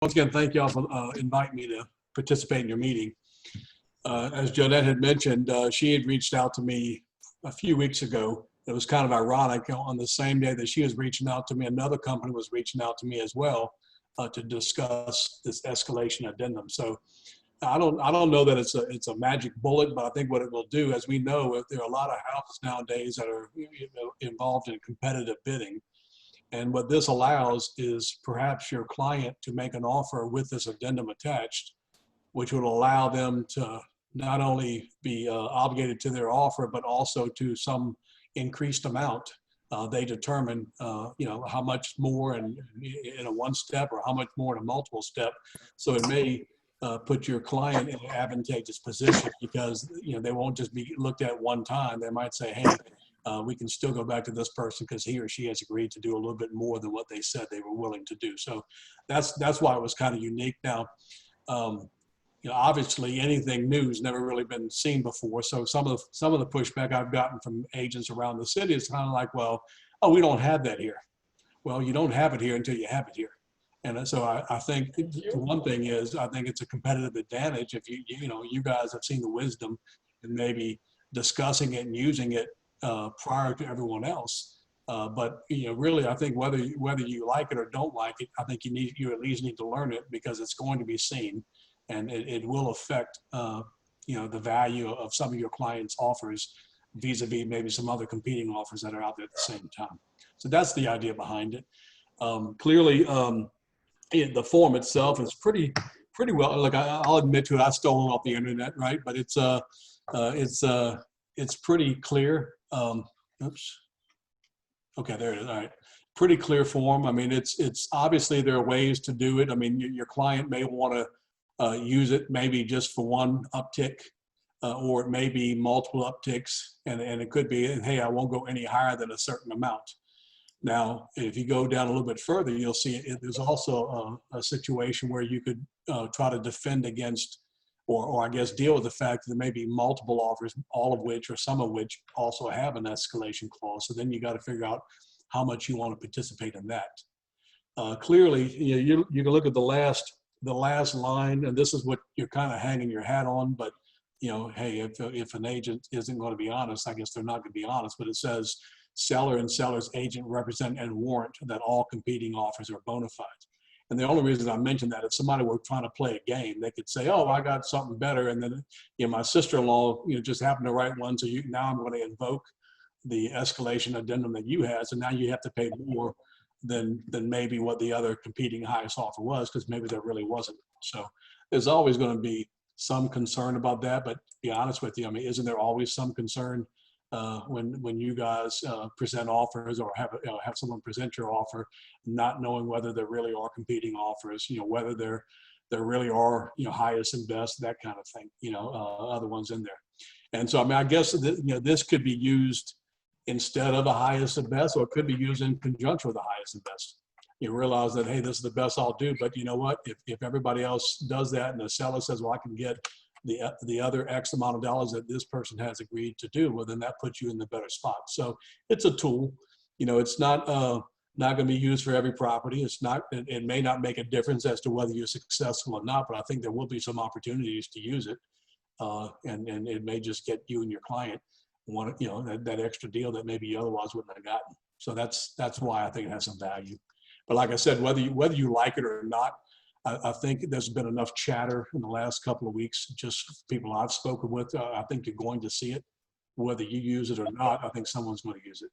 Once again, thank y'all for inviting me to participate in your meeting. As Jonette had mentioned, she had reached out to me a few weeks ago. It was kind of ironic. On the same day that she was reaching out to me, another company was reaching out to me as well to discuss this escalation addendum. So I don't know that it's a magic bullet, but I think what it will do, as we know, if there are a lot of houses nowadays that are involved in competitive bidding. And what this allows is perhaps your client to make an offer with this addendum attached, which would allow them to not only be obligated to their offer, but also to some increased amount. They determine, how much more in a one step or how much more in a multiple step. So it may put your client in an advantageous position because, they won't just be looked at one time. They might say, hey, we can still go back to this person because he or she has agreed to do a little bit more than what they said they were willing to do. So that's why it was kind of unique. Now, obviously anything new has never really been seen before. So some of the pushback I've gotten from agents around the city is kind of like, well, oh, we don't have that here. Well, you don't have it here until you have it here. And so I think one thing is, I think it's a competitive advantage if you guys have seen the wisdom and maybe discussing it and using it prior to everyone else. But really, I think whether you like it or don't like it, I think you at least need to learn it because it's going to be seen, and it will affect the value of some of your clients' offers vis-a-vis maybe some other competing offers that are out there at the same time. So that's the idea behind it. Clearly, the form itself is pretty well. Like I'll admit to it, I stole it off the internet, right? But it's pretty clear. Oops. Okay, there it is. All right. Pretty clear form. I mean, it's obviously there are ways to do it. I mean, your client may want to use it maybe just for one uptick, or it may be multiple upticks, and it could be, hey, I won't go any higher than a certain amount. Now, if you go down a little bit further, you'll see there's also a situation where you could try to defend against, or I guess deal with the fact that there may be multiple offers, all of which or some of which also have an escalation clause. So then you got to figure out how much you want to participate in that. Clearly, you can look at the last line, and this is what you're kind of hanging your hat on. But hey, if an agent isn't going to be honest, I guess they're not going to be honest. But it says seller and seller's agent represent and warrant that all competing offers are bona fide. And the only reason I mentioned that, if somebody were trying to play a game, they could say, oh, I got something better. And then, my sister-in-law, just happened to write one. So now I'm going to invoke the escalation addendum that you had. So now you have to pay more than maybe what the other competing highest offer was, because maybe there really wasn't. So there's always going to be some concern about that. But to be honest with you, I mean, isn't there always some concern when you guys present offers or have someone present your offer, not knowing whether there really are competing offers, whether there really are highest and best, that kind of thing, other ones in there. And so I mean, I guess this could be used instead of the highest and best, or it could be used in conjunction with the highest and best. You realize that, hey, this is the best I'll do, but you know what, if everybody else does that and the seller says, well, I can get the other X amount of dollars that this person has agreed to do, well, then that puts you in the better spot. So it's a tool. It's not going to be used for every property. It may not make a difference as to whether you're successful or not, but I think there will be some opportunities to use it, and it may just get you and your client that extra deal that maybe you otherwise wouldn't have gotten. So that's why I think it has some value. But like I said, whether you like it or not, I think there's been enough chatter in the last couple of weeks, just people I've spoken with. I think you're going to see it, whether you use it or not. I think someone's going to use it.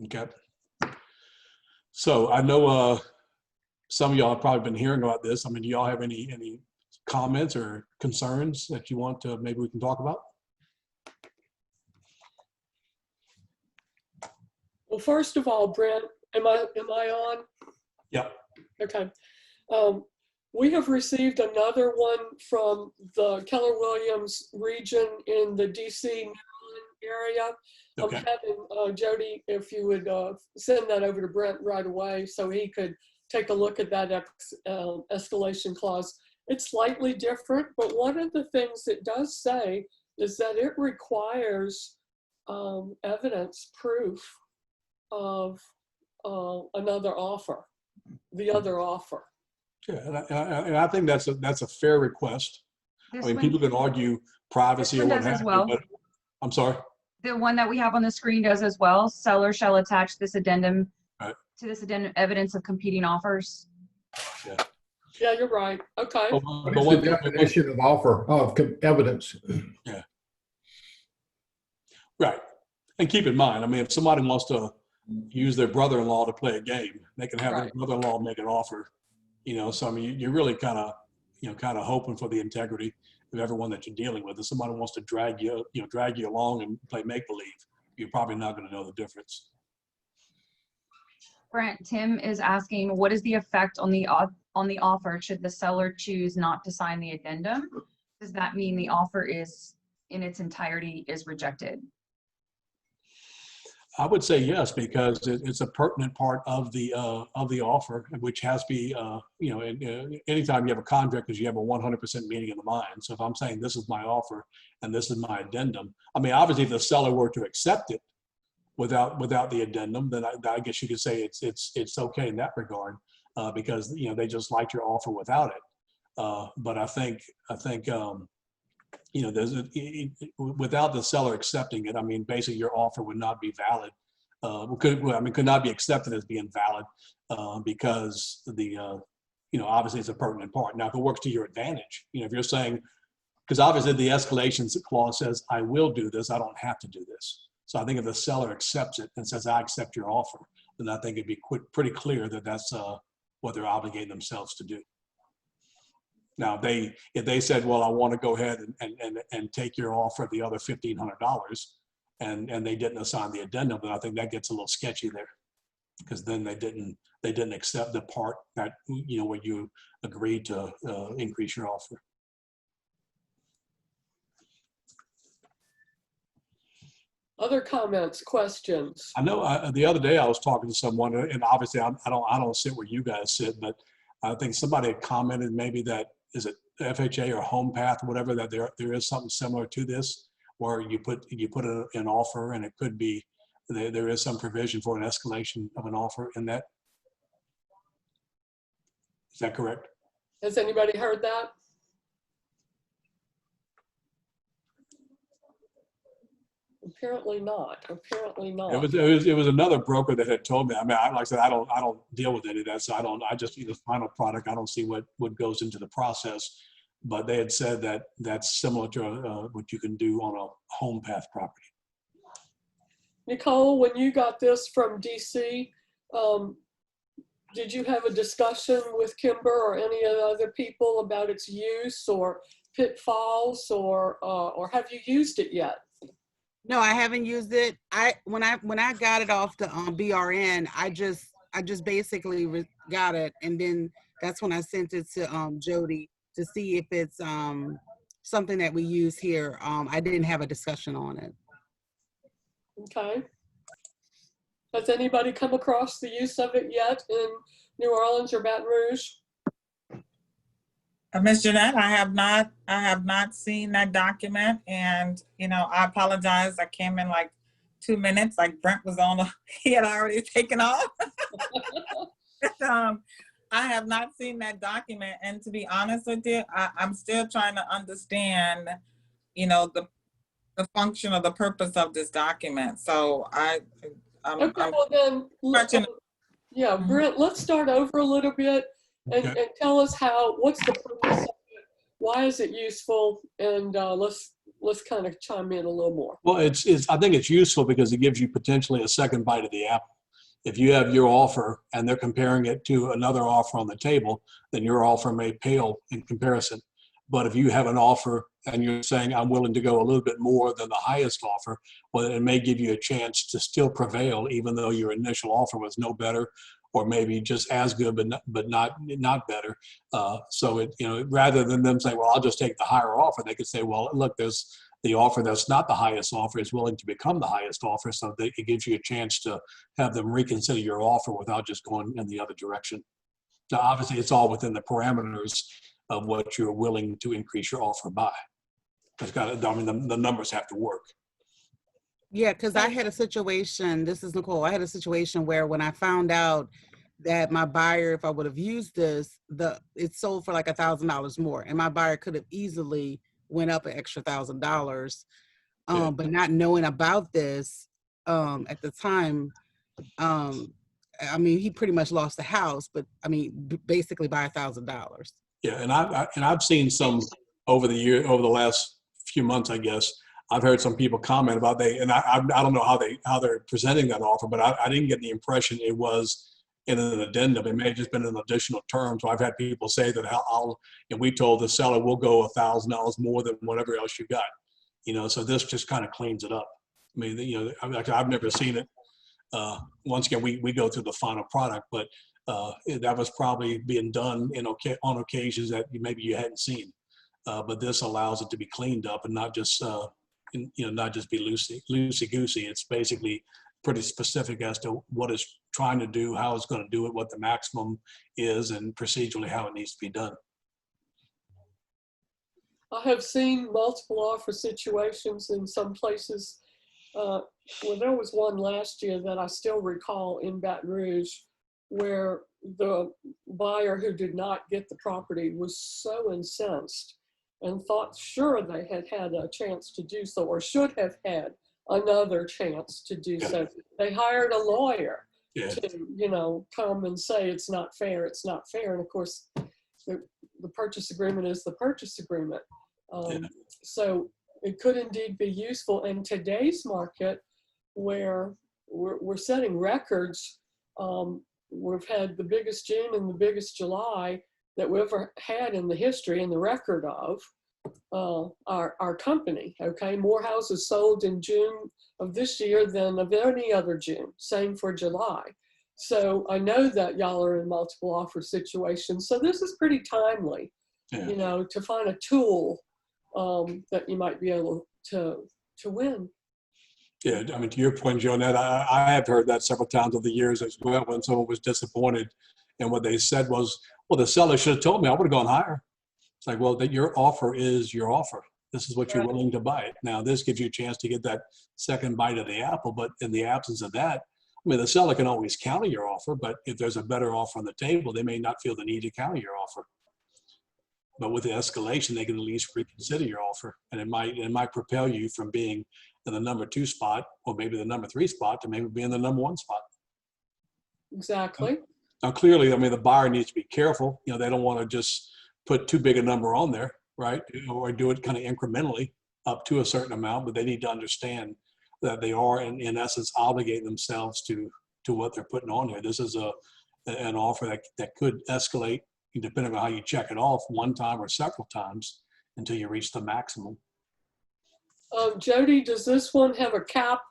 Okay. So I know some of y'all have probably been hearing about this. I mean, do y'all have any comments or concerns that you want to, maybe we can talk about? Well, first of all, Brent, am I on? Yeah. Okay. We have received another one from the Keller Williams region in the DC, Maryland area. Okay. I'm having Jody, if you would send that over to Brent right away so he could take a look at that escalation clause. It's slightly different, but one of the things it does say is that it requires evidence, proof of another offer, the other offer. Yeah, and I think that's a fair request. I This mean, one, people can argue privacy or one what does as have you, well. but I'm sorry. The one that we have on the screen does as well. Seller shall attach this addendum Right. to this addendum evidence of competing offers. Yeah. Yeah, you're right. Okay. But What but is the definition of offer of evidence? Yeah. Right. And keep in mind, I mean, if somebody wants to use their brother-in-law to play a game, they can have their Right. brother-in-law make an offer. So I mean, you're really kind of hoping for the integrity of everyone that you're dealing with. If somebody wants to drag you along and play make-believe, you're probably not going to know the difference. Brent, Tim is asking, what is the effect on the offer should the seller choose not to sign the addendum? Does that mean the offer is in its entirety is rejected? I would say yes, because it's a pertinent part of the offer, which has to be, anytime you have a contract, because you have a 100% meeting of the mind. So if I'm saying this is my offer and this is my addendum, I mean, obviously if the seller were to accept it without the addendum, then I guess you could say it's okay in that regard, because they just liked your offer without it. But I think without the seller accepting it, I mean, basically your offer would not be valid. Could not be accepted as being valid, because obviously it's a pertinent part. Now, if it works to your advantage, if you're saying, because obviously the escalation clause says, I will do this, I don't have to do this. So I think if the seller accepts it and says, I accept your offer, then I think it'd be pretty clear that that's what they're obligating themselves to do. Now, if they said, well, I want to go ahead and take your offer of the other $1,500, and they didn't assign the addendum, then I think that gets a little sketchy there, because then they didn't accept the part that where you agreed to increase your offer. Other comments, questions? I know the other day I was talking to someone, and obviously I don't sit where you guys sit, but I think somebody had commented maybe that, is it FHA or Home Path or whatever, that there is something similar to this, where you put an offer, and it could be there is some provision for an escalation of an offer in that. Is that correct? Has anybody heard that? Apparently not. Apparently not. It was another broker that had told me. I mean, like I said, I don't deal with any of that, so I just see the final product. I don't see what goes into the process. But they had said that that's similar to what you can do on a Home Path property. Nicole, when you got this from DC, did you have a discussion with Kimber or any of the other people about its use or pitfalls, or have you used it yet? No, I haven't used it. When I got it off the BRN, I just basically got it, and then that's when I sent it to Jody to see if it's something that we use here. I didn't have a discussion on it. Okay. Has anybody come across the use of it yet in New Orleans or Baton Rouge? Ms. Jeanette, I have not seen that document, and I apologize. I came in like 2 minutes, like Brent was he had already taken off. But, I have not seen that document, and to be honest with you, I'm still trying to understand, the function or the purpose of this document. So I'm well then, yeah, Brent, let's start over a little bit and tell us what's the purpose of it, why is it useful, and let's kind of chime in a little more. Well, I think it's useful because it gives you potentially a second bite of the apple. If you have your offer and they're comparing it to another offer on the table, then your offer may pale in comparison. But if you have an offer and you're saying, I'm willing to go a little bit more than the highest offer, well, it may give you a chance to still prevail, even though your initial offer was no better, or maybe just as good, but not better. So rather than them saying, well, I'll just take the higher offer, they could say, well, look, there's the offer that's not the highest offer is willing to become the highest offer. So it gives you a chance to have them reconsider your offer without just going in the other direction. Now, obviously, it's all within the parameters of what you're willing to increase your offer by. The numbers have to work. Yeah, because I had a situation, this is Nicole, I had a situation where when I found out that my buyer, if I would have used this, it sold for like $1,000 more, and my buyer could have easily went up an extra $1,000. Yeah. But not knowing about this at the time, I mean, he pretty much lost the house, but I mean, basically by $1,000. Yeah, and I've seen some over the last few months, I guess. I've heard some people comment about I don't know how they're presenting that offer, but I didn't get the impression it was in an addendum. It may have just been an additional term. So I've had people say that and we told the seller we'll go $1,000 more than whatever else you got. So this just kind of cleans it up. I mean, I've never seen it. Once again, we go through the final product, but that was probably being done on occasions that maybe you hadn't seen. But this allows it to be cleaned up and not just not just be loosey goosey. It's basically pretty specific as to what it's trying to do, how it's going to do it, what the maximum is, and procedurally how it needs to be done. I have seen multiple offer situations in some places. Well, there was one last year that I still recall in Baton Rouge where the buyer who did not get the property was so incensed and thought sure they had had a chance to do so, or should have had another chance to do so. They hired a lawyer to, come and say it's not fair, it's not fair. And of course, the purchase agreement is the purchase agreement. So it could indeed be useful in today's market where we're setting records. We've had the biggest June and the biggest July that we've ever had in the history and the record of our company. Okay, more houses sold in June of this year than of any other June. Same for July. So I know that y'all are in multiple offer situations. So this is pretty timely, to find a tool that you might be able to win. Yeah, I mean, to your point, Jonette, I have heard that several times over the years as well when someone was disappointed. And what they said was, well, the seller should have told me, I would have gone higher. It's like, well, that your offer is your offer. This is what you're willing to buy. Now, this gives you a chance to get that second bite of the apple. But in the absence of that, I mean, the seller can always counter your offer, but if there's a better offer on the table, they may not feel the need to counter your offer. But with the escalation, they can at least reconsider your offer. And it might propel you from being in the number 2 spot, or maybe the number 3 spot, to maybe be in the number 1 spot. Exactly. Now, clearly, I mean, the buyer needs to be careful. They don't want to just put too big a number on there, right? Or do it kind of incrementally up to a certain amount, but they need to understand that they are, in essence, obligating themselves to what they're putting on here. This is an offer that could escalate, depending on how you check it off, one time or several times until you reach the maximum. Jody, does this one have a cap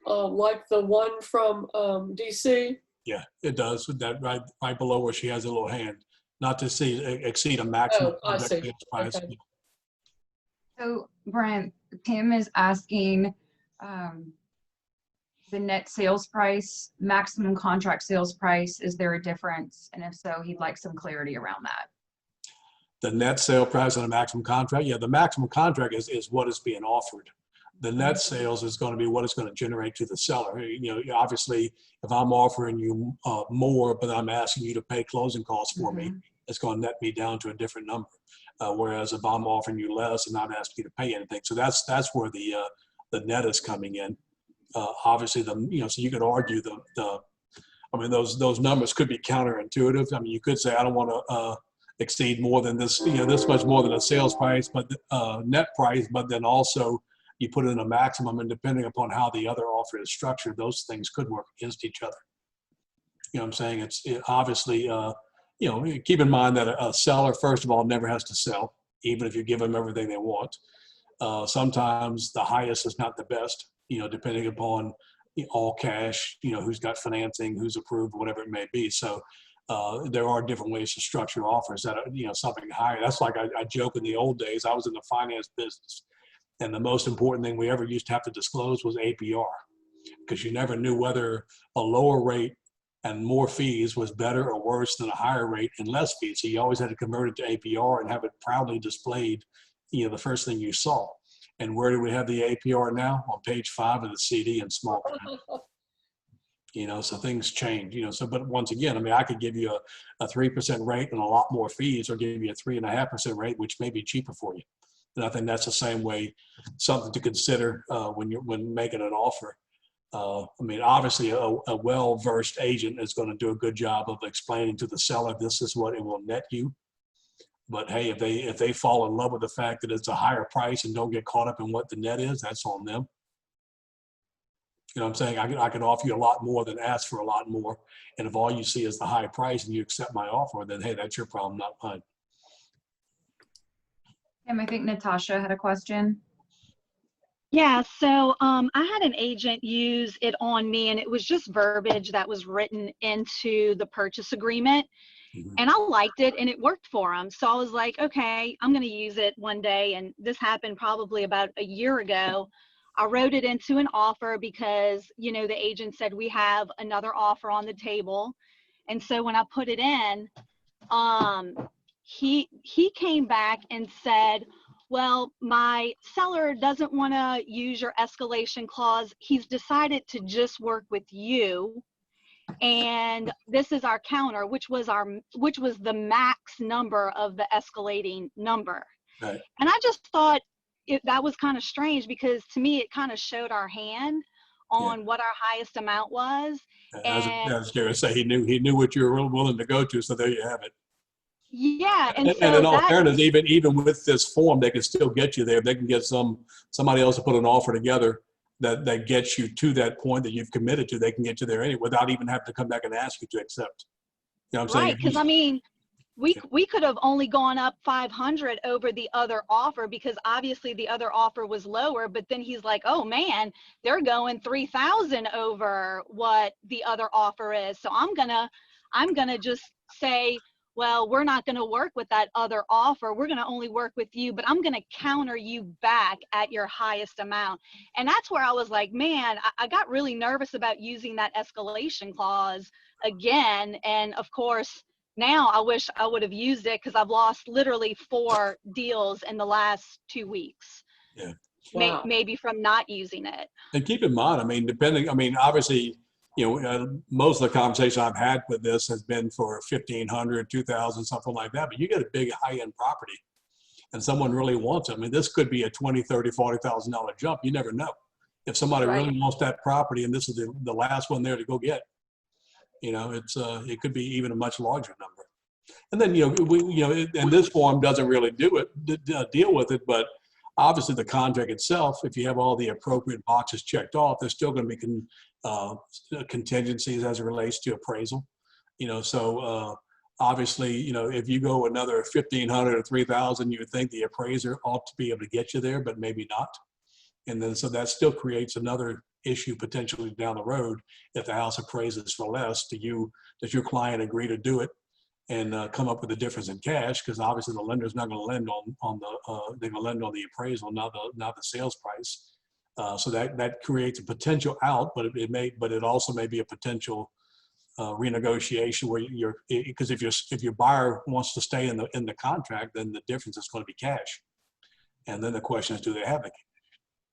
like the one from DC? Yeah, it does. That right below where she has a little hand, not to exceed a maximum. Oh, I see. Price. Okay. So Brent, Tim is asking the net sales price, maximum contract sales price, is there a difference? And if so, he'd like some clarity around that. The net sale price on a maximum contract, the maximum contract is what is being offered. The net sales is going to be what it's going to generate to the seller. Obviously, if I'm offering you more, but I'm asking you to pay closing costs for me, it's going to net me down to a different number. Whereas if I'm offering you less and not asking you to pay anything, so that's where the net is coming in. Obviously, so you could argue those numbers could be counterintuitive. I mean, you could say I don't want to exceed more than this, this much more than a sales price, but net price, but then also you put in a maximum, and depending upon how the other offer is structured, those things could work against each other. You know what I'm saying? It's obviously, keep in mind that a seller, first of all, never has to sell, even if you give them everything they want. Sometimes the highest is not the best, depending upon all cash, who's got financing, who's approved, whatever it may be. So there are different ways to structure offers that are, something higher. That's like I joke in the old days, I was in the finance business, and the most important thing we ever used to have to disclose was APR, because you never knew whether a lower rate and more fees was better or worse than a higher rate and less fees. So you always had to convert it to APR and have it proudly displayed, the first thing you saw. And where do we have the APR now? On page 5 of the CD in small print. So things change, but once again, I mean, I could give you a 3% rate and a lot more fees, or give you a 3.5% rate, which may be cheaper for you. And I think that's the same way, something to consider when making an offer. I mean, obviously a well-versed agent is going to do a good job of explaining to the seller, this is what it will net you. But hey, if they fall in love with the fact that it's a higher price and don't get caught up in what the net is, that's on them. You know what I'm saying? I can offer you a lot more than ask for a lot more. And if all you see is the high price and you accept my offer, then hey, that's your problem, not mine. Kim, I think Natasha had a question. Yeah, so I had an agent use it on me, and it was just verbiage that was written into the purchase agreement. And I liked it, and it worked for him. So I was like, okay, I'm going to use it one day. And this happened probably about a year ago. I wrote it into an offer because, the agent said we have another offer on the table. And so when I put it in, he came back and said, well, my seller doesn't want to use your escalation clause. He's decided to just work with you. And this is our counter, which was the max number of the escalating number. Right. And I just thought that was kind of strange, because to me, it kind of showed our hand on what our highest amount was. I was going to say, he knew what you were willing to go to. So there you have it. Yeah. And in all fairness, even with this form, they can still get you there. They can get somebody else to put an offer together that gets you to that point that you've committed to. They can get you there anyway without even having to come back and ask you to accept. You know what I'm saying? Right, because I mean, we could have only gone up 500 over the other offer, because obviously the other offer was lower, but then he's like, oh man, they're going 3,000 over what the other offer is. So I'm gonna just say, well, we're not going to work with that other offer. We're going to only work with you, but I'm going to counter you back at your highest amount. And that's where I was like, man, I got really nervous about using that escalation clause again. And of course, now I wish I would have used it, because I've lost literally 4 deals in the last 2 weeks. Yeah. Wow. Maybe from not using it. And keep in mind, I mean, obviously, most of the conversation I've had with this has been for 1,500, 2,000, something like that. But you get a big high-end property and someone really wants it. I mean, this could be a $20,000, $30,000, $40,000 jump. You never know. If somebody really wants that property and this is the last one there to go get, it could be even a much larger number. And then, and this form doesn't really deal with it, but obviously the contract itself, if you have all the appropriate boxes checked off, there's still going to be contingencies as it relates to appraisal. So obviously, if you go another 1,500 or 3,000, you would think the appraiser ought to be able to get you there, but maybe not. And then so that still creates another issue potentially down the road. If the house appraises for less, does your client agree to do it and come up with a difference in cash? Because obviously the lender's not going to lend they're going to lend on the appraisal, not the sales price. So that creates a potential out, but it also may be a potential renegotiation where because if your buyer wants to stay in the contract, then the difference is going to be cash. And then the question is, do they have the cash?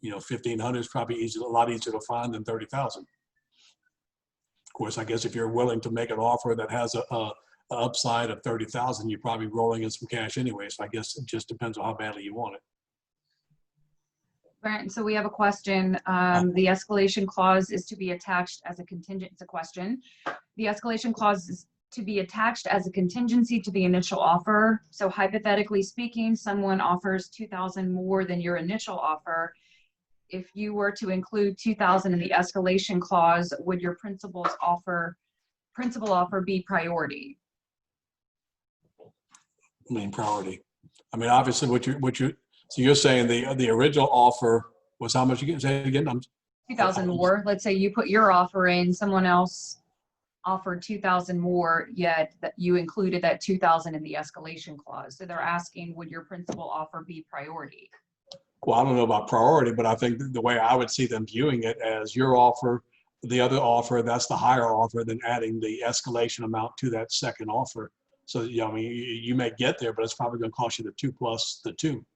1,500 is probably a lot easier to find than 30,000. Of course, I guess if you're willing to make an offer that has a upside of 30,000, you're probably rolling in some cash anyway. So I guess it just depends on how badly you want it. Brent, so we have a question. The escalation clause is to be attached as a contingent. It's a question. The escalation clause is to be attached as a contingency to the initial offer. So hypothetically speaking, someone offers 2,000 more than your initial offer. If you were to include 2,000 in the escalation clause, would your principal offer be priority? I mean, priority. I mean, obviously, so you're saying the original offer was how much? You can say it again. 2,000 more. Let's say you put your offer in, someone else offered 2,000 more, yet that you included that 2,000 in the escalation clause. So they're asking, would your principal offer be priority? Well, I don't know about priority, but I think the way I would see them viewing it as your offer, the other offer, that's the higher offer, then adding the escalation amount to that second offer. So, I mean, you may get there, but it's probably going to cost you the 2 plus the 2,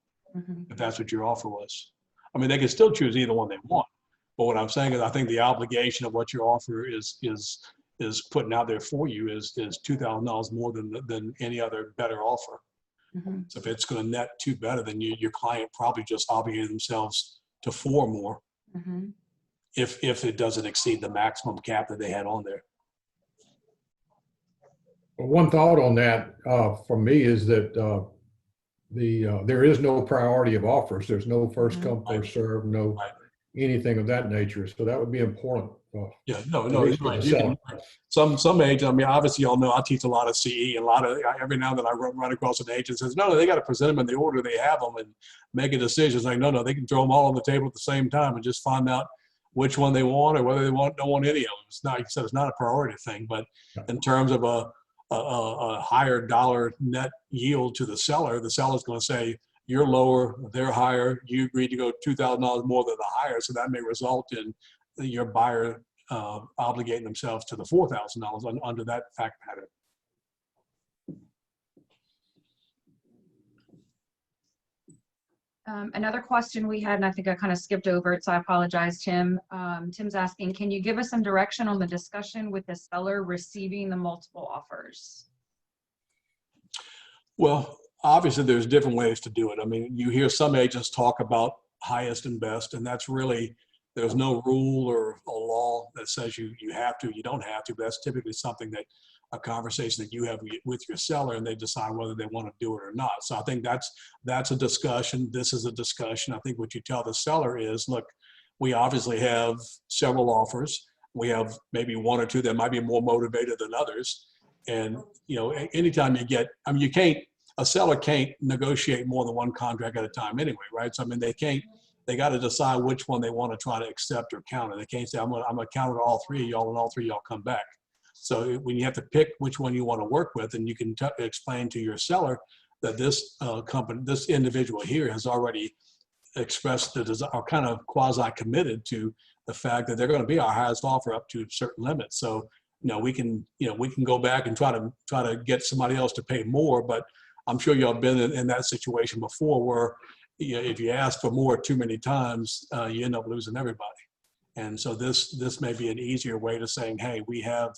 if that's what your offer was. I mean, they can still choose either one they want, But what I'm saying is I think the obligation of what your offer is putting out there for you is $2,000 more than any other better offer. Mhm. So if it's going to net 2 better, then your client probably just obligated themselves to 4 more Mhm. if it doesn't exceed the maximum cap that they had on there. Well, one thought on that from me is that there is no priority of offers. There's no first come, first serve, no Right. anything of that nature. So that would be important. Yeah, no, At no, least you're for right. the You can, seller. some agents, I mean, obviously y'all know I teach a lot of CE and every now and then I run across an agent that says, no, they got to present them in the order they have them and make a decision. It's like, no, they can throw them all on the table at the same time and just find out which one they want or whether they don't want any of them. It's not, like you said, it's not a priority thing, but in terms of a higher dollar net yield to the seller's going to say, you're lower, they're higher, you agreed to go $2,000 more than the higher, so that may result in your buyer obligating themselves to the $4,000 under that fact pattern. Another question we had, and I think I kind of skipped over it, so I apologize, Tim. Tim's asking, can you give us some direction on the discussion with the seller receiving the multiple offers? Well, obviously there's different ways to do it. I mean, you hear some agents talk about highest and best, and that's really, there's no rule or a law that says you have to, you don't have to, but that's typically something that a conversation that you have with your seller and they decide whether they want to do it or not. So I think that's a discussion. This is a discussion. I think what you tell the seller is, look, we obviously have several offers. We have maybe 1 or 2 that might be more motivated than others. And, you know, anytime you get, I mean, a seller can't negotiate more than 1 contract at a time anyway, right? So, I mean, they got to decide which one they want to try to accept or counter. They can't say, I'm going to counter all 3 of y'all and all 3 of y'all come back. So when you have to pick which one you want to work with, and you can explain to your seller that this company, this individual here has already expressed the desire, or kind of quasi committed to the fact that they're going to be our highest offer up to certain limits. So, we can go back and try to get somebody else to pay more, but I'm sure y'all been in that situation before where if you ask for more too many times, you end up losing everybody. And so this may be an easier way to saying, hey, we have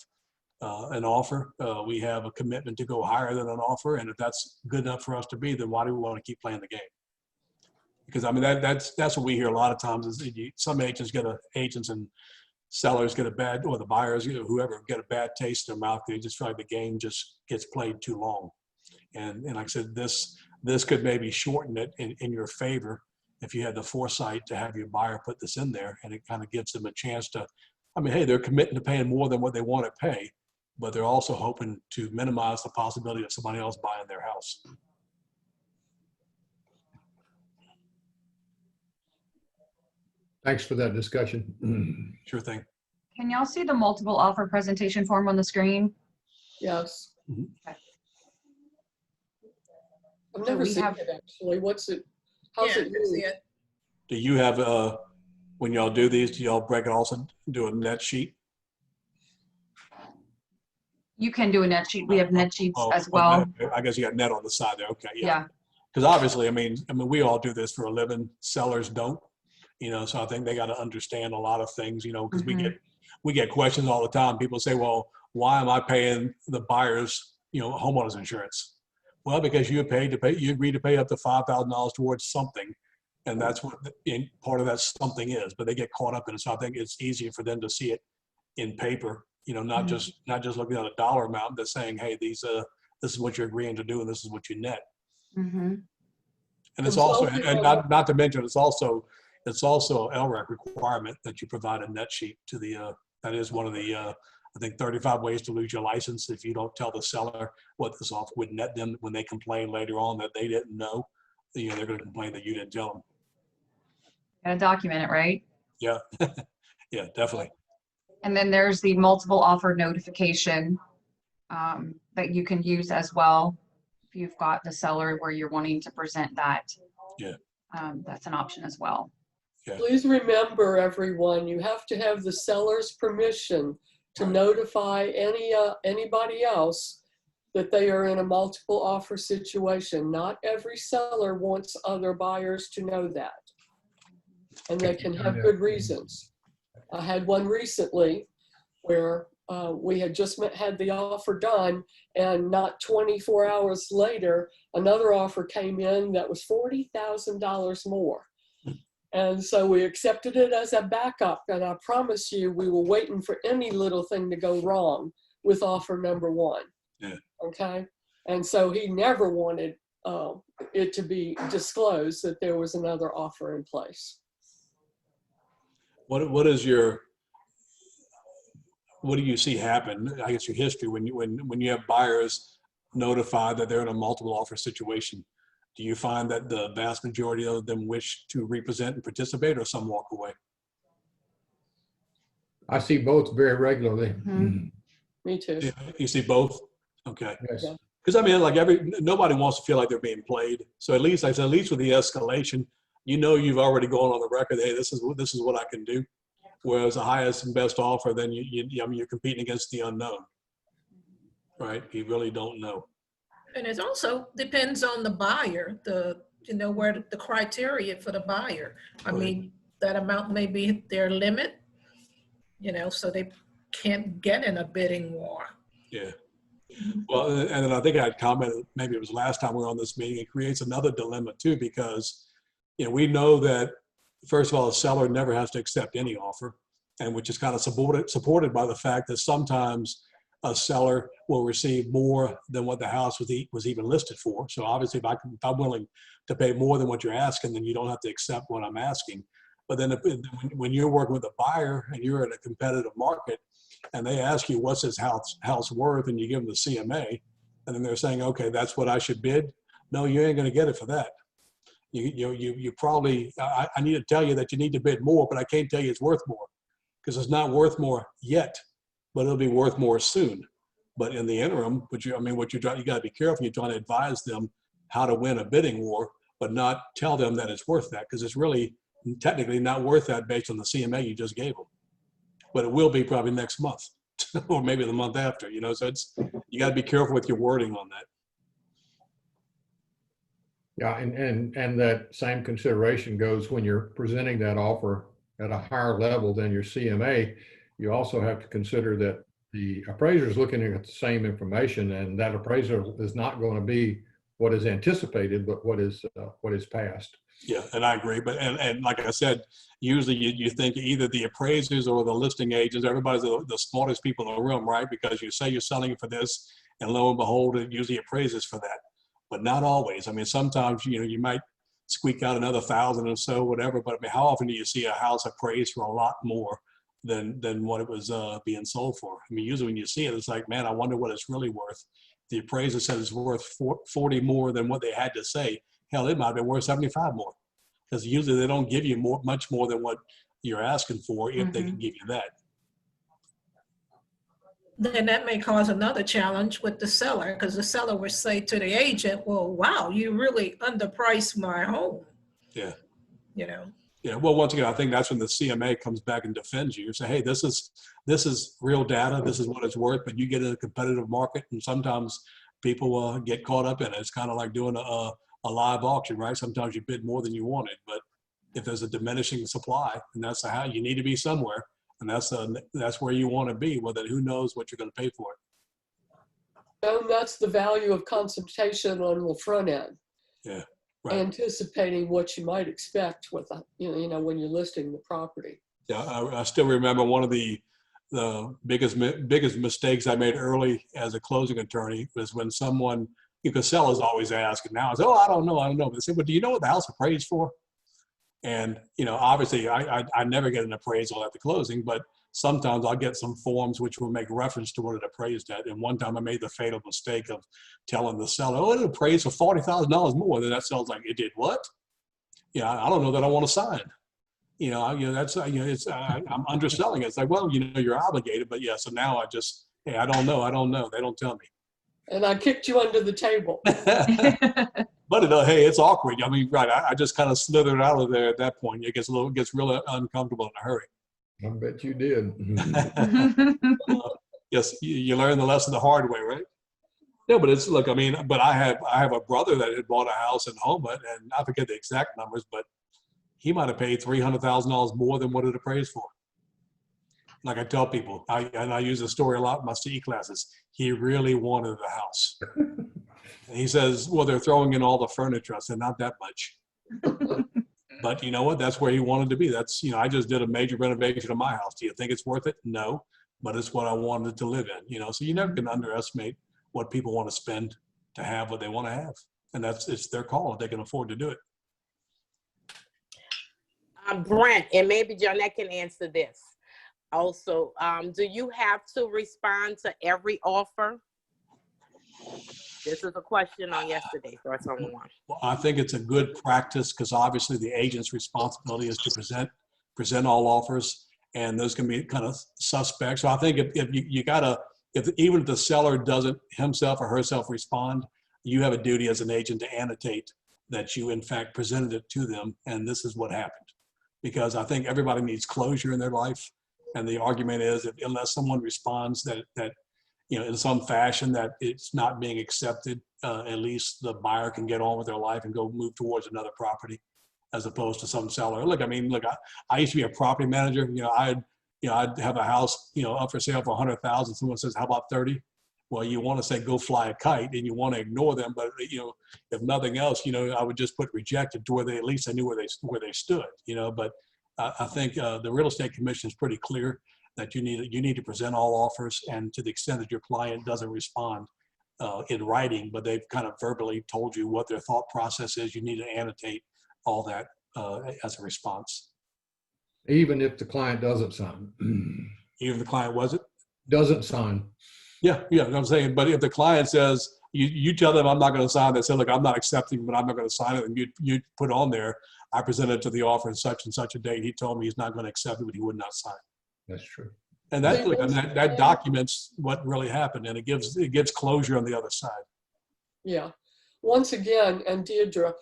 an offer, we have a commitment to go higher than an offer, and if that's good enough for us to be, then why do we want to keep playing the game? Because I mean that's what we hear a lot of times is some agents and sellers get a bad, or the buyers, whoever, get a bad taste in their mouth. They just feel like the game just gets played too long. And like I said, this could maybe shorten it in your favor if you had the foresight to have your buyer put this in there, and it kind of gives them a chance to, I mean, hey, they're committing to paying more than what they want to pay, but they're also hoping to minimize the possibility of somebody else buying their house. Thanks for that discussion. Sure thing. Can y'all see the multiple offer presentation form on the screen? Yes. Mhm. Okay. I've So never we seen have- it actually. What's it? How's it used? Do you have, when y'all do these, do y'all break it also, do a net sheet? You can do a net sheet. We have net sheets Oh, as well. I guess you got net on the side there. Okay, yeah. Yeah. Because obviously, I mean, we all do this for a living. Sellers don't, so I think they got to understand a lot of things, because we get questions all the time. People say, well, why am I paying the buyers, homeowners insurance? Well, because you agreed to pay up to $5,000 towards something. And that's what part of that something is, but they get caught up in it. So I think it's easier for them to see it in paper, not just looking at a dollar amount, but saying, hey, this is what you're agreeing to do, and this is what you net. Mm-hmm. And it's also, and not to mention, it's also an LREC requirement that you provide a net sheet to the, that is one of the, I think 35 ways to lose your license. If you don't tell the seller what this offer would net them when they complain later on that they didn't know, they're going to complain that you didn't tell them. Gotta document it, right? Yeah, yeah, definitely. And then there's the multiple offer notification that you can use as well. If you've got the seller where you're wanting to present that. Yeah. That's an option as well. Yeah. Please remember, everyone, you have to have the seller's permission to notify anybody else that they are in a multiple offer situation. Not every seller wants other buyers to know that. And they can have good reasons. I had one recently where we had just had the offer done, and not 24 hours later, another offer came in that was $40,000 more. And so we accepted it as a backup. And I promise you, we were waiting for any little thing to go wrong with offer number one. Yeah. Okay. And so he never wanted it to be disclosed that there was another offer in place. What do you see happen? I guess your history when you have buyers notified that they're in a multiple offer situation. Do you find that the vast majority of them wish to represent and participate, or some walk away? I see both very regularly. Mhm. Me too. Yeah, you see both? Okay. Yes. Yeah. Because I mean, like nobody wants to feel like they're being played. So at least with the escalation, you've already gone on the record. Hey, this is what I can do. Whereas the highest and best offer, then you're competing against the unknown, right? You really don't know. And it also depends on the buyer, where the criteria for the buyer. I Right. mean, that amount may be their limit, so they can't get in a bidding war. Yeah. Well, and then I think I'd commented, maybe it was last time we were on this meeting, it creates another dilemma too, because, we know that, first of all, the seller never has to accept any offer, and which is kind of supported by the fact that sometimes a seller will receive more than what the house was even listed for. So obviously, if I'm willing to pay more than what you're asking, then you don't have to accept what I'm asking. But then when you're working with a buyer and you're in a competitive market, and they ask you what's this house worth, and you give them the CMA, and then they're saying, okay, that's what I should bid. No, you ain't going to get it for that. You probably, I need to tell you that you need to bid more, but I can't tell you it's worth more, because it's not worth more yet, but it'll be worth more soon. But in the interim, you got to be careful. You're trying to advise them how to win a bidding war, but not tell them that it's worth that, because it's really technically not worth that based on the CMA you just gave them. But it will be probably next month or maybe the month after, so you got to be careful with your wording on that. Yeah, and that same consideration goes when you're presenting that offer at a higher level than your CMA. You also have to consider that the appraiser is looking at the same information, and that appraiser is not going to be what is anticipated, but what is passed. Yeah, and I agree. But and like I said, usually you think either the appraisers or the listing agents, everybody's the smartest people in the room, right? Because you say you're selling it for this, and lo and behold, it usually appraises for that. But not always. I mean, sometimes you might squeak out another 1,000 or so, whatever. But I mean, how often do you see a house appraised for a lot more than what it was being sold for? I mean, usually when you see it, it's like, man, I wonder what it's really worth. The appraiser says it's worth 40 more than what they had to say. Hell, it might be worth 75 more, because usually they don't give you much more than what you're asking for if they can give you that. Then that may cause another challenge with the seller, because the seller would say to the agent, well, wow, you really underpriced my home. Yeah. Yeah, well, once again, I think that's when the CMA comes back and defends you. Say, hey, this is real data. This is what it's worth. But you get in a competitive market, and sometimes people get caught up in it. It's kind of like doing a live auction, right? Sometimes you bid more than you wanted, but if there's a diminishing supply, and that's how you need to be somewhere, and that's where you want to be. Well, then who knows what you're going to pay for it? And that's the value of consultation on the front end. Yeah. Right. Anticipating what you might expect with, when you're listing the property. Yeah, I still remember one of the biggest mistakes I made early as a closing attorney was when someone, because sellers always ask, and now it's, oh, I don't know. But they say, well, do you know what the house appraised for? And, obviously I never get an appraisal at the closing, but sometimes I'll get some forms which will make reference to what it appraised at. And one time I made the fatal mistake of telling the seller, oh, it appraised for $40,000 more. Then that seller's like, it did what? Yeah, I don't know that I want to sign. That's, I'm underselling it. It's like, well, you're obligated, but yeah. So now hey, I don't know. They don't tell me. And I kicked you under the table. But hey, it's awkward. I mean, right. I just kind of slithered out of there at that point. It gets really uncomfortable in a hurry. I bet you did. Yes, you learn the lesson the hard way, right? Yeah, but but I have a brother that had bought a house in Houma, and I forget the exact numbers, but he might have paid $300,000 more than what it appraised for. Like I tell people, and I use the story a lot in my CE classes, he really wanted the house. And he says, well, they're throwing in all the furniture. I said, not that much. But you know what? That's where he wanted to be. That's, you know, I just did a major renovation of my house. Do you think it's worth it? No, but it's what I wanted to live in, you know? So you never can underestimate what people want to spend to have what they want to have. And it's their call if they can afford to do it. Brent, and maybe Jonette can answer this. Also, do you have to respond to every offer? This is a question on yesterday for someone. Well, I think it's a good practice because obviously the agent's responsibility is to present all offers, and those can be kind of suspect. So I think if you gotta, even if the seller doesn't himself or herself respond, you have a duty as an agent to annotate that you in fact presented it to them, and this is what happened. Because I think everybody needs closure in their life, and the argument is that unless someone responds that you know, in some fashion that it's not being accepted, at least the buyer can get on with their life and go move towards another property, as opposed to some seller. Look, I mean, look, I used to be a property manager. You know, I'd have a house, you know, up for sale for 100,000. Someone says, how about 30? Well, you want to say, go fly a kite, and you want to ignore them. But, you know, if nothing else, you know, I would just put rejected to where they, at least I knew where they stood, you know. But I think the real estate commission is pretty clear that you need to present all offers, and to the extent that your client doesn't respond in writing, but they've kind of verbally told you what their thought process is, you need to annotate all that as a response. Even if the client doesn't sign. Even if the client wasn't? Doesn't sign. Yeah, I'm saying, but if the client says, you tell them I'm not going to sign, they say, look, I'm not accepting, but I'm not going to sign it, and you put on there, I presented to the offer in such and such a date. He told me he's not going to accept it, but he would not sign. That's true. And that documents what really happened, and it gives closure on the other side. Yeah. Once again, and Deirdre,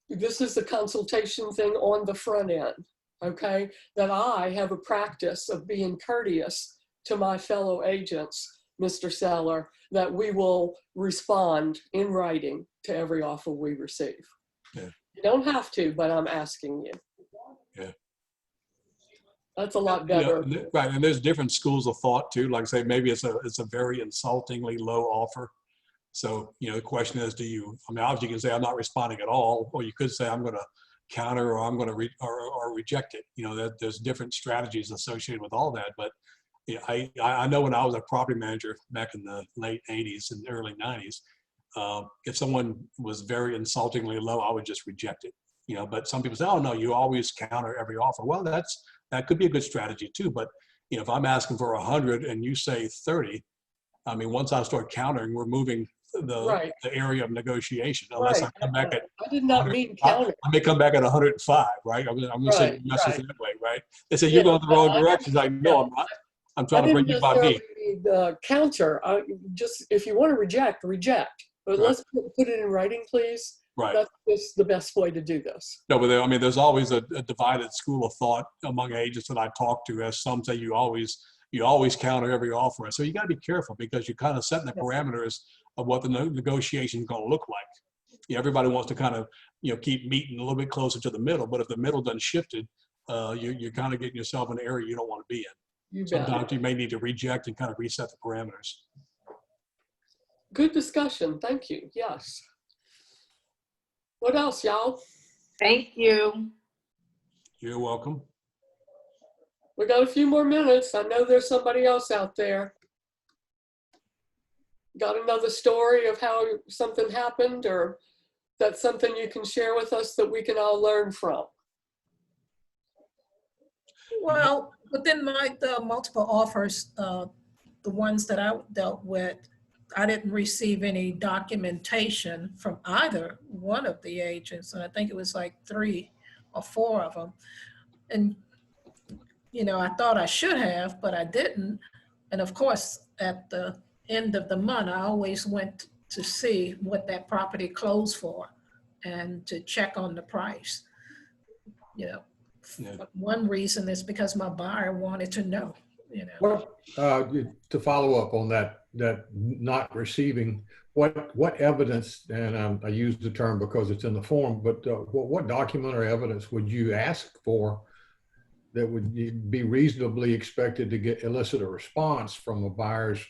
this is the consultation thing on the front end, okay? That I have a practice of being courteous to my fellow agents, Mr. Seller, that we will respond in writing to every offer we receive. Yeah. You don't have to, but I'm asking you. Yeah. That's a lot better. You know, right, and there's different schools of thought too. Like say, maybe it's a very insultingly low offer. So, you know, the question is, I mean, obviously you can say I'm not responding at all, or you could say I'm going to counter, or I'm going to or reject it. You know, that there's different strategies associated with all that. But yeah, I know when I was a property manager back in the late 80s and early 90s, if someone was very insultingly low, I would just reject it. You know, but some people say, oh no, you always counter every offer. Well, that could be a good strategy too. But you know, if I'm asking for 100 and you say 30, I mean, once I start countering, we're moving the area of negotiation. Unless I come back at, I did not mean counter. I may come back at 105, right? I'm going to say message that way, right? They say you're going the wrong direction. Like, no, I'm not. I'm trying to bring you by me. The counter, just if you want to reject. But let's put it in writing, please. Right. That's just the best way to do this. No, but I mean, there's always a divided school of thought among agents that I talk to, as some say you always counter every offer. So you got to be careful, because you're kind of setting the parameters of what the negotiation is going to look like. Yeah, everybody wants to kind of, you know, keep meeting a little bit closer to the middle, but if the middle done shifted, you're kind of getting yourself in an area you don't want to be in. Sometimes you may need to reject and kind of reset the parameters. Good discussion. Thank you. Yes. What else, y'all? Thank you. You're welcome. We got a few more minutes. I know there's somebody else out there. Got another story of how something happened, or that's something you can share with us that we can all learn from? Well, within the multiple offers, the ones that I dealt with, I didn't receive any documentation from either one of the agents. And I think it was like 3 or 4 of them. And, you know, I thought I should have, but I didn't. And of course, at the end of the month, I always went to see what that property closed for and to check on the price. You know, one reason is because my buyer wanted to know, you know. To follow up on that not receiving, what evidence, and I use the term because it's in the form, but what document or evidence would you ask for that would be reasonably expected to elicit a response from a buyer's,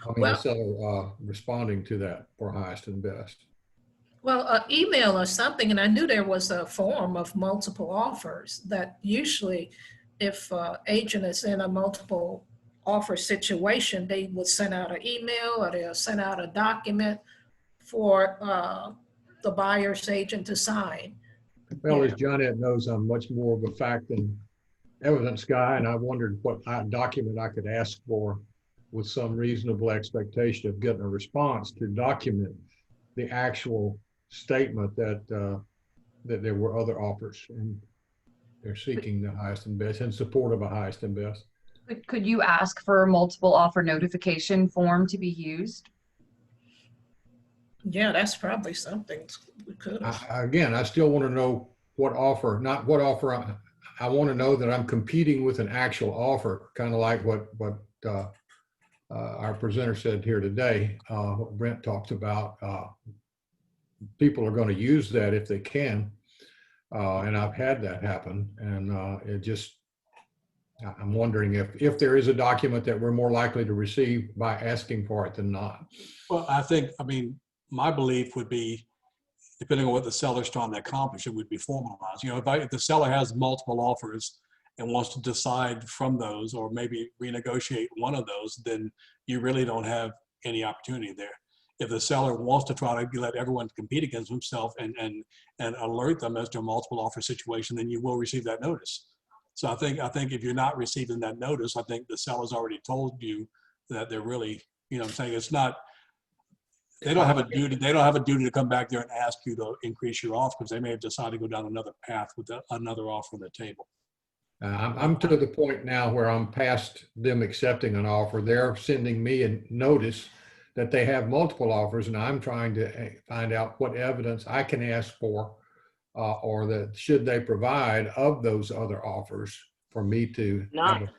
a Well, seller responding to that for highest and best? Well, email or something, and I knew there was a form of multiple offers that usually if agent is in a multiple offer situation, they would send out an email or they'll send out a document for the buyer's agent to sign. Well, as Johnette knows, I'm much more of a fact and evidence guy, and I wondered what document I could ask for with some reasonable expectation of getting a response to document the actual statement that that there were other offers and they're seeking the highest and best in support of a highest and best. Could you ask for a multiple offer notification form to be used? Yeah, that's probably something we could have. Again, I still want to know what offer, not what offer. I want to know that I'm competing with an actual offer, kind of like what our presenter said here today, what Brent talked about. People are going to use that if they can. And I've had that happen. And I'm wondering if there is a document that we're more likely to receive by asking for it than not. Well, I mean, my belief would be, depending on what the seller's trying to accomplish, it would be formalized. You know, if the seller has multiple offers and wants to decide from those, or maybe renegotiate one of those, then you really don't have any opportunity there. If the seller wants to try to let everyone compete against himself and alert them as to a multiple offer situation, then you will receive that notice. So I think if you're not receiving that notice, I think the seller's already told you that they're really, you know what I'm saying, it's not, they don't have a duty to come back there and ask you to increase your offer, because they may have decided to go down another path with another offer on the table. I'm to the point now where I'm past them accepting an offer. They're sending me a notice that they have multiple offers, and I'm trying to find out what evidence I can ask for or that should they provide of those other offers for me to have a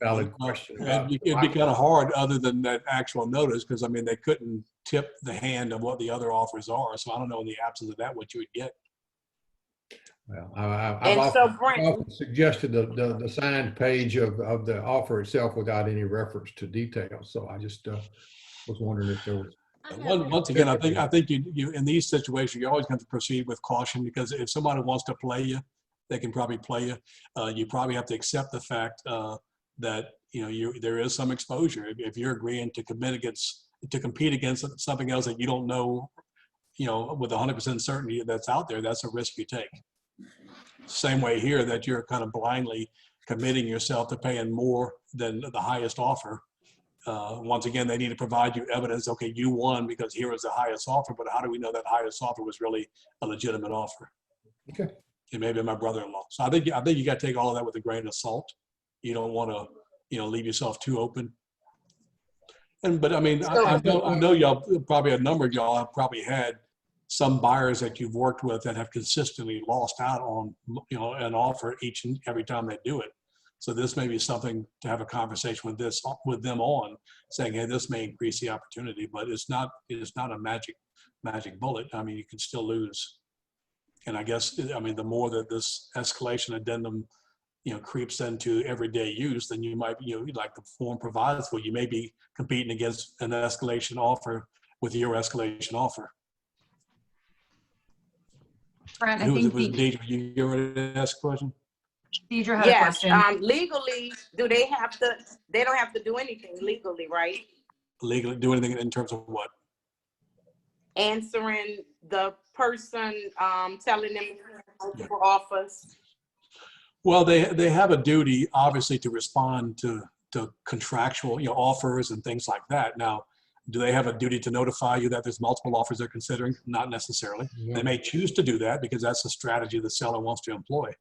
valid question. It'd be kind of hard other than that actual notice, because I mean, they couldn't tip the hand of what the other offers are. So I don't know, in the absence of that, what you would get. Well, I've often suggested the signed page of the offer itself without any reference to details. So I just was wondering if there was. Once again, I think you in these situations, you always have to proceed with caution, because if somebody wants to play you, they can probably play you. You probably have to accept the fact that there is some exposure. If you're agreeing to compete against something else that you don't know, with 100% certainty that's out there, that's a risk you take. Same way here, that you're kind of blindly committing yourself to paying more than the highest offer. Once again, they need to provide you evidence. Okay, you won because here is the highest offer, but how do we know that highest offer was really a legitimate offer? Okay. It may be my brother-in-law. So I think you got to take all of that with a grain of salt. You don't want to, leave yourself too open. But I mean, I know y'all, probably a number of y'all have probably had some buyers that you've worked with that have consistently lost out on, an offer each and every time they do it. So this may be something to have a conversation with them on, saying, hey, this may increase the opportunity, but it's not a magic bullet. I mean, you can still lose. And I guess, the more that this escalation addendum, creeps into everyday use, then you might, like the form provides for, you may be competing against an escalation offer with your escalation offer. Brent, I Who was think it? Was Deidre? You ready to ask a question? Deidre had a question. Legally, they don't have to do anything legally, right? Legally do anything in terms of what? Answering the person, telling them multiple offers. Well, they have a duty, obviously, to respond to contractual, offers and things like that. Now, do they have a duty to notify you that there's multiple offers they're considering? Not necessarily. Yeah. They may choose to do that because that's the strategy the seller wants to employ.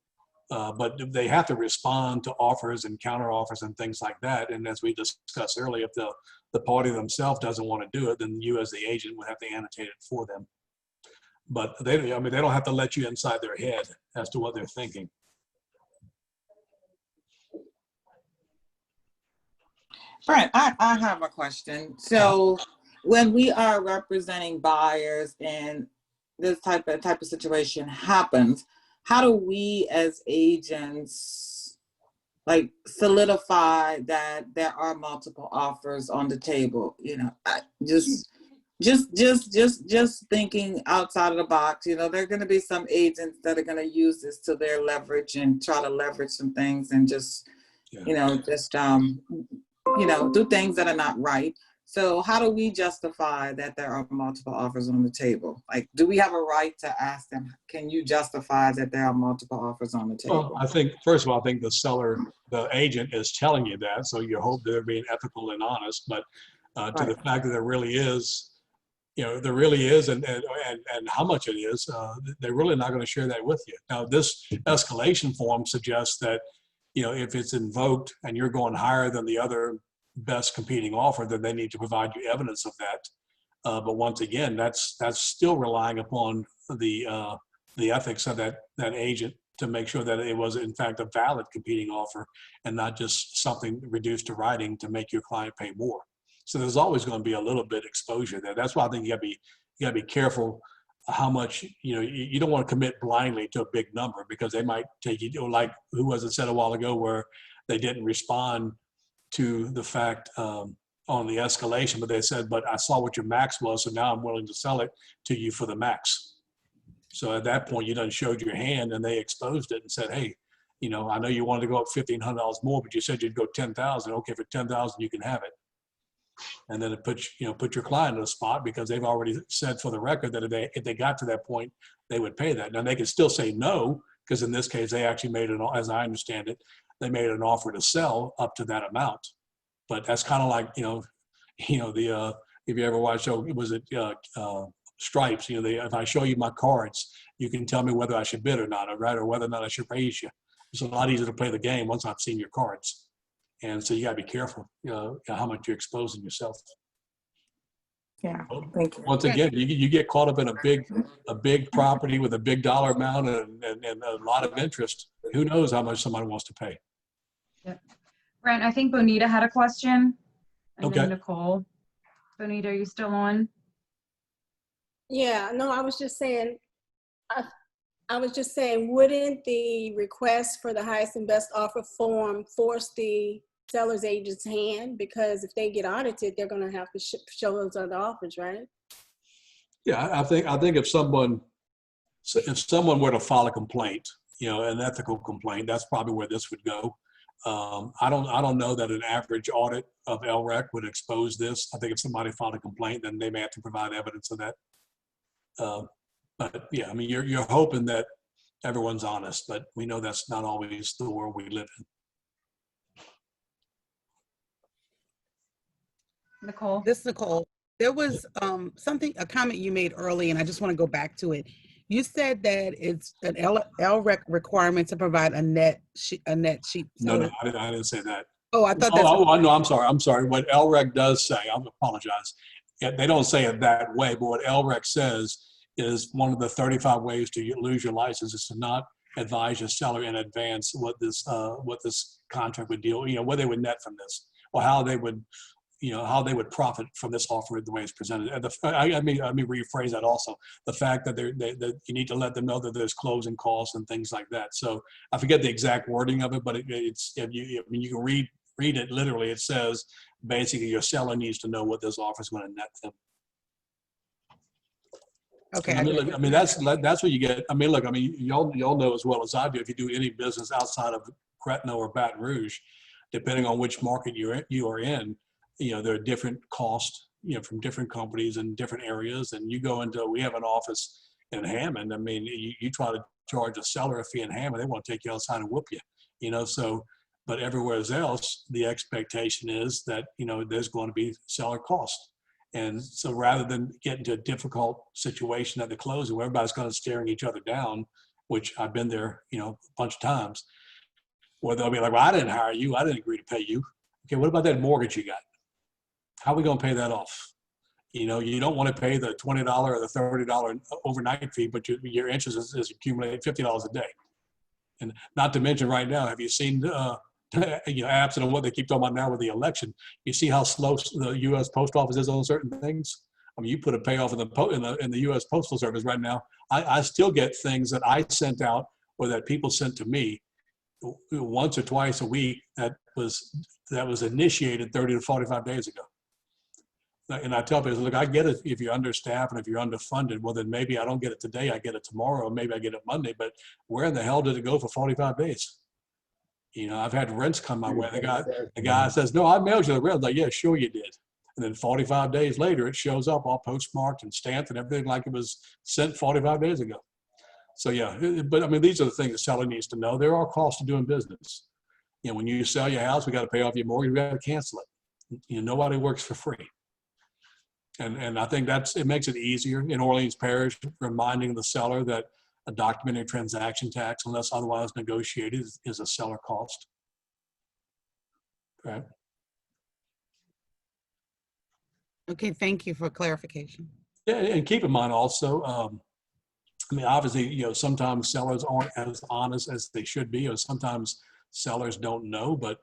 But they have to respond to offers and counter offers and things like that. And as we discussed earlier, if the party themselves doesn't want to do it, then you as the agent would have to annotate it for them. But they don't have to let you inside their head as to what they're thinking. Brent, I have a question. So when we are representing buyers and this type of situation happens, how do we as agents like solidify that there are multiple offers on the table? You know, just thinking outside of the box. You know, there are going to be some agents that are going to use this to their leverage and try to leverage some things and just, you know, just you know, do things that are not right. So how do we justify that there are multiple offers on the table? Like, do we have a right to ask them, can you justify that there are multiple offers on the table? Well, I think, first of all, I think the seller, the agent is telling you that, so you hope they're being ethical and honest, but to the fact that there really is, you know, there really is, and how much it is, they're really not going to share that with you. Now, this escalation form suggests that, you know, if it's invoked and you're going higher than the other best competing offer, then they need to provide you evidence of that. But once again, that's still relying upon the ethics of that agent to make sure that it was in fact a valid competing offer and not just something reduced to writing to make your client pay more. So there's always going to be a little bit exposure there. That's why I think you gotta be careful how much, you know, you don't want to commit blindly to a big number because they might take you, like who was it said a while ago where they didn't respond to the fact on the escalation, but they said, but I saw what your max was, so now I'm willing to sell it to you for the max. So at that point, you done showed your hand and they exposed it and said, hey, you know, I know you wanted to go up $1,500 more, but you said you'd go 10,000. Okay, for 10,000, you can have it. And then it puts, you know, put your client in a spot because they've already said for the record that if they got to that point, they would pay that. Now they could still say no, because in this case, they actually made an, as I understand it, they made an offer to sell up to that amount. But that's kind of like, you know, the, if you ever watched, was it Stripes, you know, if I show you my cards, you can tell me whether I should bid or not, right? Or whether or not I should raise you. It's a lot easier to play the game once I've seen your cards. And so you gotta be careful, you know, how much you're exposing yourself. Yeah, thank you. Once again, you get caught up in a big property with a big dollar amount and a lot of interest. Who knows how much somebody wants to pay? Yep. Brent, I think Bonita had a question. And Okay. then Nicole. Bonita, are you still on? Yeah, no, I was just saying, wouldn't the request for the highest and best offer form force the seller's agent's hand? Because if they get audited, they're going to have to show those other offers, right? Yeah, I think if someone were to file a complaint, you know, an ethical complaint, that's probably where this would go. I don't know that an average audit of LREC would expose this. I think if somebody filed a complaint, then they may have to provide evidence of that. But yeah, I mean, you're hoping that everyone's honest, but we know that's not always the world we live in. Nicole? This is Nicole. There was a comment you made early, and I just want to go back to it. You said that it's an LREC requirement to provide a net sheet. No, I didn't say that. Oh, I thought that's. Oh, no, I'm sorry. What LREC does say, I apologize. They don't say it that way, but what LREC says is one of the 35 ways to lose your license is to not advise your seller in advance what this contract would deal, you know, what they would net from this, or how they would, you know, how they would profit from this offer the way it's presented. And let me rephrase that also. The fact that that you need to let them know that there's closing costs and things like that. So I forget the exact wording of it, but it's, you can read it literally. It says basically your seller needs to know what this offer is going to net them. Okay. I mean, that's what you get. I mean, look, I mean, y'all know as well as I do, if you do any business outside of Gretna or Baton Rouge, depending on which market you are in, you know, there are different costs, you know, from different companies in different areas. And you go into, we have an office in Hammond. I mean, you try to charge a seller a fee in Hammond, they want to take you outside and whoop you, you know, so, but everywhere else, the expectation is that, you know, there's going to be seller cost. And so rather than get into a difficult situation at the closing where everybody's kind of staring each other down, which I've been there, you know, a bunch of times, where they'll be like, well, I didn't hire you. I didn't agree to pay you. Okay, what about that mortgage you got? How are we going to pay that off? You know, you don't want to pay the $20 or the $30 overnight fee, but your interest is accumulating $50 a day. And not to mention right now, have you seen, you know, absent of what they keep talking about now with the election, you see how slow the U.S. Post Office is on certain things? I mean, you put a payoff in the U.S. Postal Service right now. I still get things that I sent out or that people sent to me once or twice a week that was initiated 30 to 45 days ago. And I tell people, look, I get it if you're understaffed and if you're underfunded, well, then maybe I don't get it today, I get it tomorrow, or maybe I get it Monday, but where in the hell did it go for 45 days? You know, I've had rents come my way. The guy says, no, I mailed you the rent. I'm like, yeah, sure you did. And then 45 days later, it shows up all postmarked and stamped and everything like it was sent 45 days ago. So yeah, but I mean, these are the things the seller needs to know. There are costs to doing business. You know, when you sell your house, we got to pay off your mortgage, we got to cancel it. You know, nobody works for free. And I think it makes it easier in Orleans Parish, reminding the seller that a documented transaction tax, unless otherwise negotiated, is a seller cost. Okay. Okay, thank you for clarification. Yeah, and keep in mind also, I mean, obviously, you know, sometimes sellers aren't as honest as they should be, or sometimes sellers don't know, but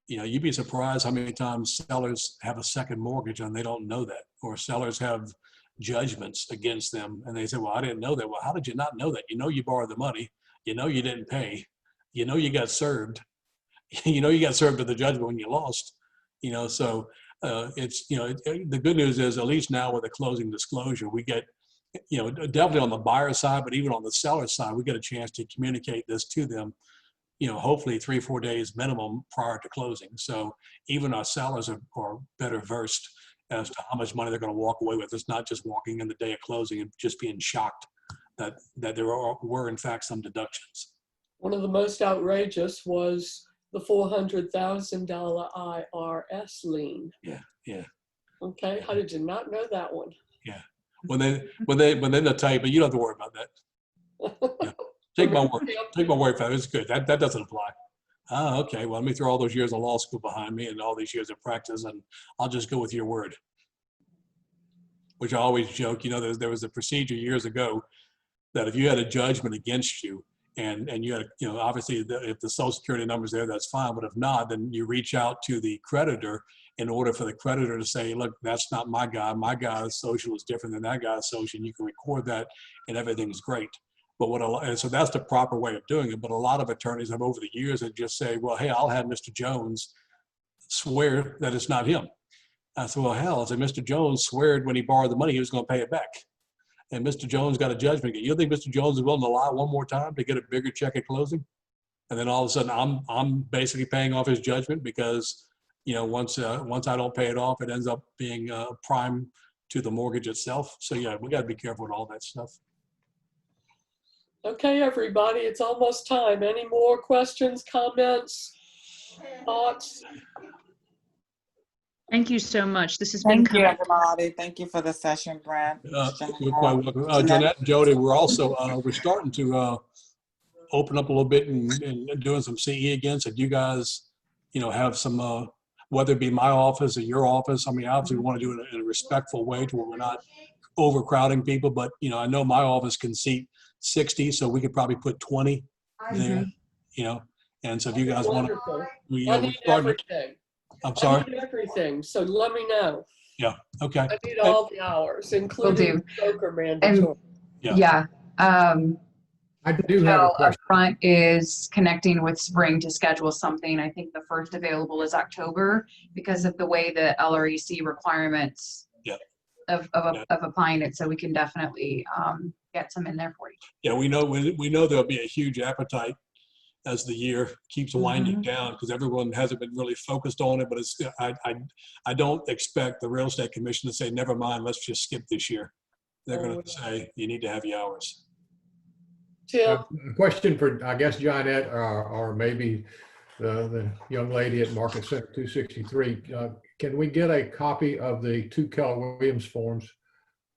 you know, you'd be surprised how many times sellers have a second mortgage and they don't know that, or sellers have judgments against them and they say, well, I didn't know that. Well, how did you not know that? You know, you borrowed the money, you know, you didn't pay, you know, you got served, you know, you got served with the judgment when you lost, you know, so it's, you know, the good news is at least now with a closing disclosure, we get, you know, definitely on the buyer side, but even on the seller side, we get a chance to communicate this to them, you know, hopefully 3 or 4 days minimum prior to closing. So even our sellers are better versed as to how much money they're going to walk away with. It's not just walking in the day of closing and just being shocked that there were in fact some deductions. One of the most outrageous was the $400,000 IRS lien. Yeah, yeah. Okay, how did you not know that one? Yeah. When they tell you, but you don't have to worry about that. Yeah. Take my word for it. It's good. That doesn't apply. Ah, okay. Well, let me throw all those years of law school behind me and all these years of practice, and I'll just go with your word. Which I always joke, you know, there was a procedure years ago that if you had a judgment against you and you had, you know, obviously if the Social Security number's there, that's fine. But if not, then you reach out to the creditor in order for the creditor to say, look, that's not my guy. My guy's social is different than that guy's social. And you can record that and everything's great. But and so that's the proper way of doing it. But a lot of attorneys have over the years that just say, well, hey, I'll have Mr. Jones swear that it's not him. I said, well, hell, I said, Mr. Jones swore when he borrowed the money, he was going to pay it back. And Mr. Jones got a judgment. You think Mr. Jones is willing to lie one more time to get a bigger check at closing? And then all of a sudden I'm basically paying off his judgment because, you know, once I don't pay it off, it ends up being prime to the mortgage itself. So yeah, we got to be careful with all that stuff. Okay, everybody, it's almost time. Any more questions, comments, thoughts? Thank you so much. This has been Thank you, kind of everybody. Thank you for the session, Brent. You're quite welcome. Jeanette and Jody, we're also, we're starting to open up a little bit and doing some CE again. So do you guys, you know, have some, whether it be my office or your office, I mean, obviously we want to do it in a respectful way to where we're not overcrowding people, but, you know, I know my office can seat 60, so we could probably put 20 there, you know, and so if you guys want to, I need everything. I'm sorry? I need everything, so let me know. Yeah, okay. I need all the hours, including poker mandatory. Yeah. I do have a question. Upfront is connecting with Spring to schedule something. I think the first available is October because of the way the LREC requirements of applying it. So we can definitely get some in there for you. Yeah, we know there'll be a huge appetite as the year keeps winding down because everyone hasn't been really focused on it. But it's I don't expect the real estate commission to say, never mind, let's just skip this year. They're going to say you need to have your hours. Tim? A question for, I guess, Johnette or maybe the young lady at Market Center 263. Can we get a copy of the 2 Keller Williams forms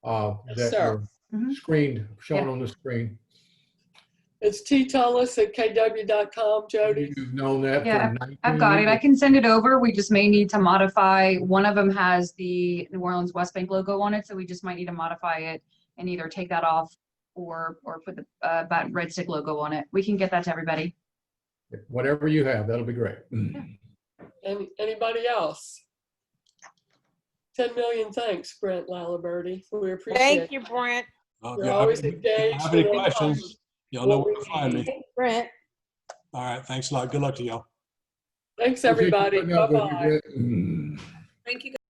that were screened, shown on the screen? It's ttullis@kw.com, Jody. You've known that Yeah, for 19 I've got it. years. I can send it over. We just may need to modify. One of them has the New Orleans West Bank logo on it, so we just might need to modify it and either take that off or put the red stick logo on it. We can get that to everybody. Whatever you have, that'll be great. Anybody else? 10 million thanks, Brent Laliberte. We appreciate it. Thank you, Brent. You're always engaged. Have any questions? Y'all know where to find me. Thanks, Brent. All right. Thanks a lot. Good luck to y'all. Thanks, everybody. Putting up with you, Bye-bye. Brent. Thank you.